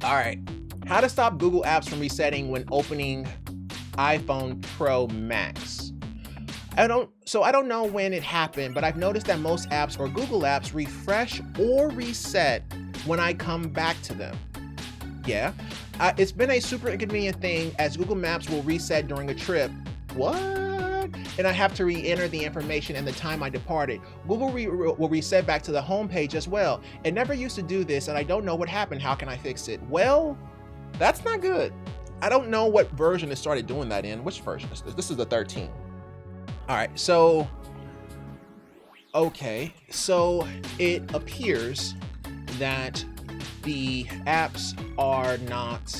All right, how to stop Google apps from resetting when opening iPhone Pro Max. I don't know when it happened, but I've noticed that most apps or Google apps refresh or reset when I come back to them. Yeah, it's been a super inconvenient thing as Google Maps will reset during a trip. What? And I have to re-enter the information and the time I departed. Google will reset back to the home page as well. It never used to do this and I don't know what happened. How can I fix it? Well, that's not good. I don't know what version it started doing that in. Which version is this? This is the 13. All right, so, okay. So it appears that the apps are not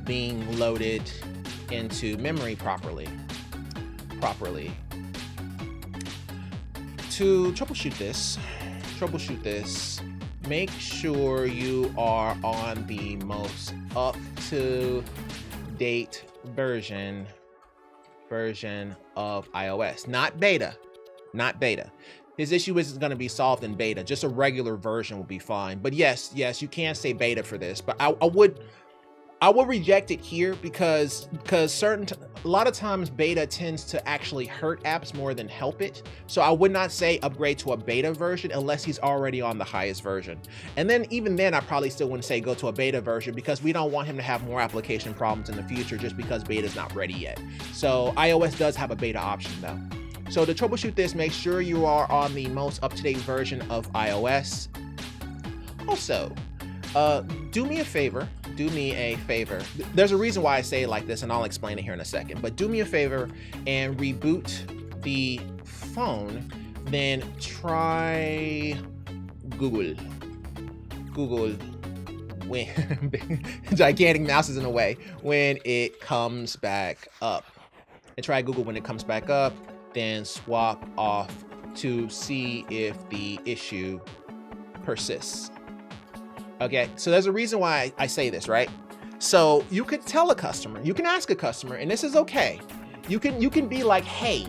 being loaded into memory properly. To troubleshoot this, make sure you are on the most up-to-date version of iOS, not beta. His issue isn't going to be solved in beta. Just a regular version will be fine. But yes, you can say beta for this, but I would reject it here because a lot of times beta tends to actually hurt apps more than help it. So I would not say upgrade to a beta version unless he's already on the highest version. And then even then, I probably still wouldn't say go to a beta version because we don't want him to have more application problems in the future just because beta is not ready yet. So iOS does have a beta option though. So to troubleshoot this, make sure you are on the most up-to-date version of iOS. Also, do me a favor. There's a reason why I say it like this, and I'll explain it here in a second. But do me a favor and reboot the phone. Then try Google when gigantic mouse is in the way when it comes back up. And try Google when it comes back up. Then swap off to see if the issue persists. Okay, so there's a reason why I say this, right? So you could tell a customer, you can ask a customer, and this is okay. You can be like, hey,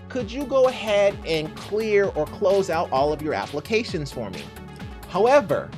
could you go ahead and clear or close out all of your applications for me? However,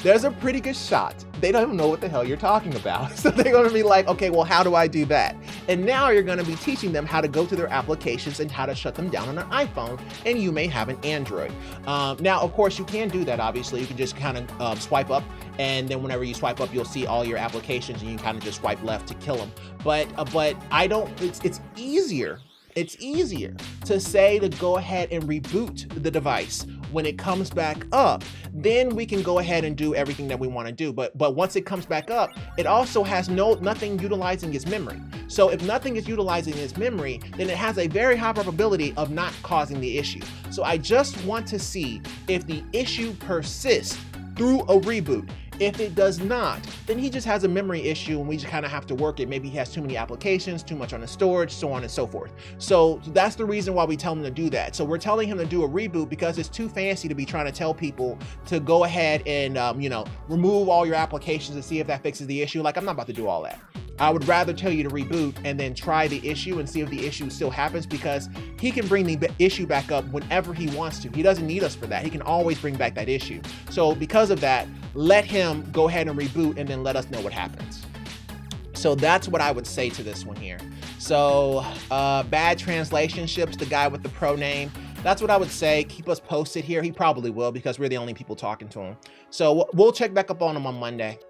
there's a pretty good shot they don't know what the hell you're talking about. So they're gonna be like, okay, well, how do I do that? And now you're gonna be teaching them how to go to their applications and how to shut them down on an iPhone, and you may have an Android. Now, of course, you can do that, obviously. You can just kind of swipe up, and then whenever you swipe up, you'll see all your applications, and you can kind of just swipe left to kill them. But it's easier. It's easier to say to go ahead and reboot the device when it comes back up. Then we can go ahead and do everything that we want to do. But once it comes back up, it also has nothing utilizing its memory. So if nothing is utilizing its memory, then it has a very high probability of not causing the issue. So I just want to see if the issue persists through a reboot. If it does not, then he just has a memory issue and we just kind of have to work it. Maybe he has too many applications, too much on his storage, so on and so forth. So that's the reason why we tell him to do that. So we're telling him to do a reboot because it's too fancy to be trying to tell people to go ahead and, remove all your applications and see if that fixes the issue. Like, I'm not about to do all that. I would rather tell you to reboot and then try the issue and see if the issue still happens, because he can bring the issue back up whenever he wants to. He doesn't need us for that. He can always bring back that issue. So because of that, let him go ahead and reboot and then let us know what happens. So that's what I would say to this one here. So bad translation ships the guy with the pro name. That's what I would say. Keep us posted here. He probably will because we're the only people talking to him. So we'll check back up on him on Monday.